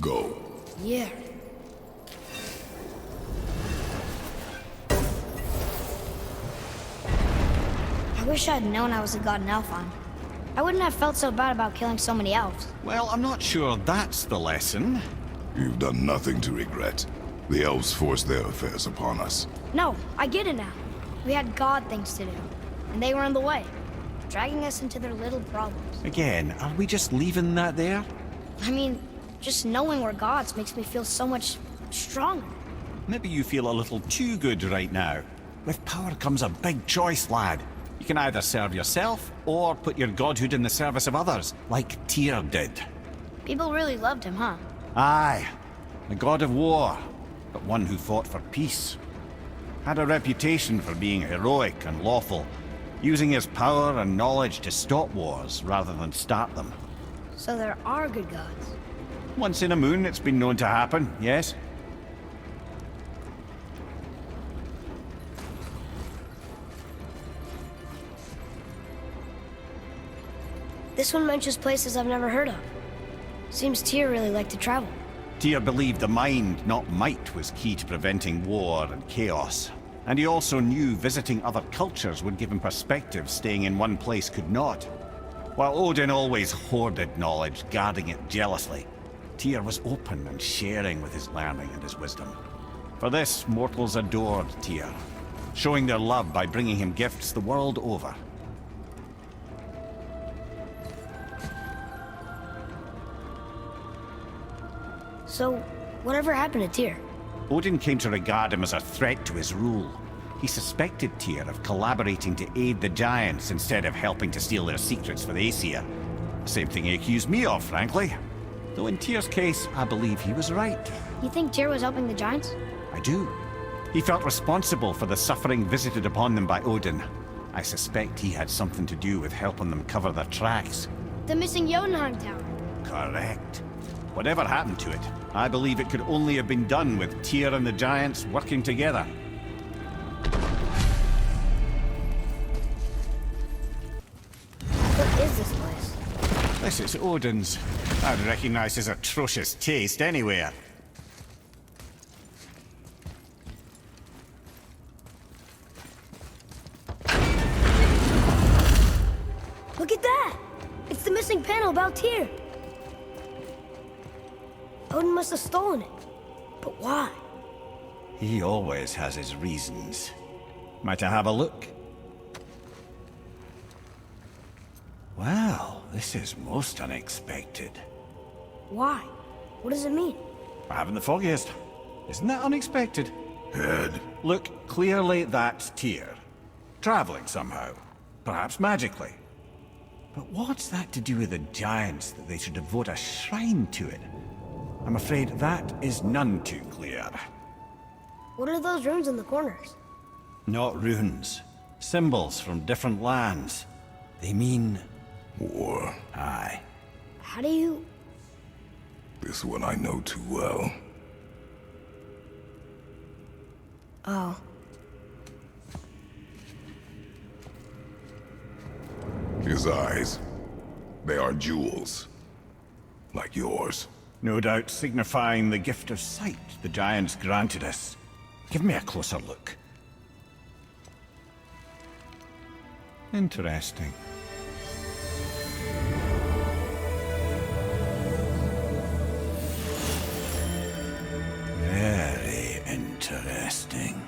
Go. Yeah. I wish I'd known I was a god in Elfheim. I wouldn't have felt so bad about killing so many elves. Well, I'm not sure that's the lesson. You've done nothing to regret. The elves forced their affairs upon us. No, I get it now. We had god things to do, and they were in the way, dragging us into their little problems. Again, are we just leaving that there? I mean, just knowing we're gods makes me feel so much stronger. Maybe you feel a little too good right now. With power comes a big choice, lad. You can either serve yourself, or put your godhood in the service of others, like Tyr did. People really loved him, huh? Aye, the God of War, but one who fought for peace. Had a reputation for being heroic and lawful, using his power and knowledge to stop wars rather than start them. So there are good gods. Once in a moon, it's been known to happen, yes? This one mentions places I've never heard of. Seems Tyr really liked to travel. Tyr believed the mind, not might, was key to preventing war and chaos. And he also knew visiting other cultures would give him perspective staying in one place could not. While Odin always hoarded knowledge, guarding it jealously, Tyr was open and sharing with his learning and his wisdom. For this, mortals adored Tyr, showing their love by bringing him gifts the world over. So, whatever happened to Tyr? Odin came to regard him as a threat to his rule. He suspected Tyr of collaborating to aid the Giants instead of helping to steal their secrets for the Aesir. Same thing he accused me of, frankly. Though in Tyr's case, I believe he was right. You think Tyr was helping the Giants? I do. He felt responsible for the suffering visited upon them by Odin. I suspect he had something to do with helping them cover their tracks. The missing Jotunheim Tower. Correct. Whatever happened to it, I believe it could only have been done with Tyr and the Giants working together. What is this place? This is Odin's. I'd recognize his atrocious taste anywhere. Look at that! It's the missing panel about Tyr. Odin must have stolen it. But why? He always has his reasons. Might I have a look? Well, this is most unexpected. Why? What does it mean? I haven't the foggiest. Isn't that unexpected? Head. Look, clearly that's Tyr. Traveling somehow. Perhaps magically. But what's that to do with the Giants that they should devote a shrine to it? I'm afraid that is none too clear. What are those runes in the corners? Not runes. Symbols from different lands. They mean... War. Aye. How do you... This one I know too well. Oh. His eyes. They are jewels. Like yours. No doubt signifying the gift of sight the Giants granted us. Give me a closer look. Interesting. Very interesting.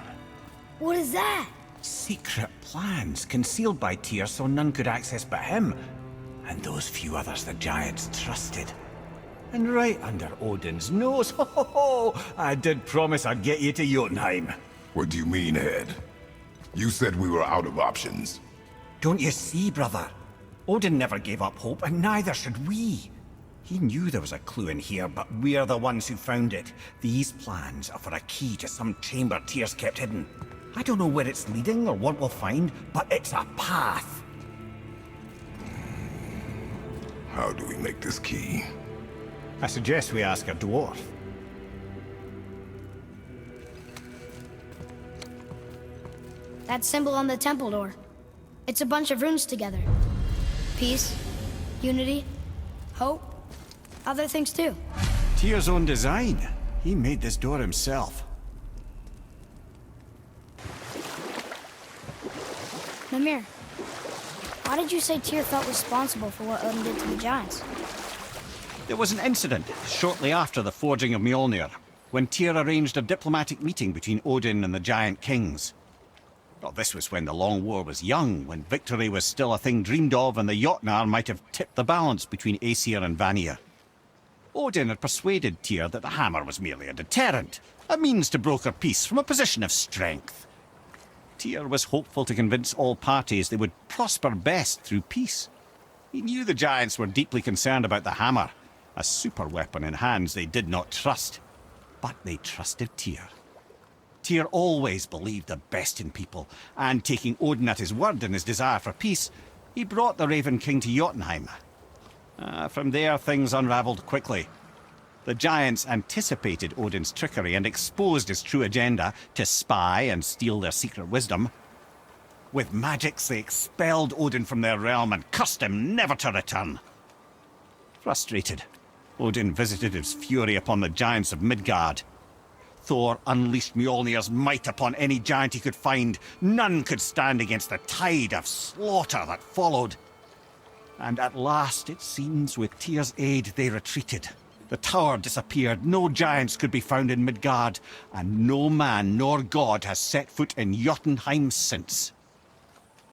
What is that? Secret plans concealed by Tyr so none could access but him, and those few others the Giants trusted. And right under Odin's nose, ho ho ho! I did promise I'd get you to Jotunheim. What do you mean, Head? You said we were out of options. Don't you see, brother? Odin never gave up hope, and neither should we. He knew there was a clue in here, but we're the ones who found it. These plans are for a key to some chamber Tyr's kept hidden. I don't know where it's leading or what we'll find, but it's a path. How do we make this key? I suggest we ask a dwarf. That symbol on the temple door. It's a bunch of runes together. Peace, unity, hope, other things too. Tyr's own design. He made this door himself. Mimir, why did you say Tyr felt responsible for what Odin did to the giants? There was an incident shortly after the forging of Mjolnir, when Tyr arranged a diplomatic meeting between Odin and the giant kings. Well, this was when the Long War was young, when victory was still a thing dreamed of, and the Jotnar might have tipped the balance between Aesir and Vanir. Odin had persuaded Tyr that the hammer was merely a deterrent, a means to broker peace from a position of strength. Tyr was hopeful to convince all parties they would prosper best through peace. He knew the giants were deeply concerned about the hammer, a super weapon in hands they did not trust. But they trusted Tyr. Tyr always believed the best in people, and taking Odin at his word in his desire for peace, he brought the Raven King to Jotunheim. From there, things unravelled quickly. The giants anticipated Odin's trickery and exposed his true agenda to spy and steal their secret wisdom. With magics, they expelled Odin from their realm and cursed him never to return. Frustrated, Odin visited his fury upon the giants of Midgard. Thor unleashed Mjolnir's might upon any giant he could find. None could stand against the tide of slaughter that followed. And at last, it seems, with Tyr's aid, they retreated. The tower disappeared, no giants could be found in Midgard, and no man nor god has set foot in Jotunheim since.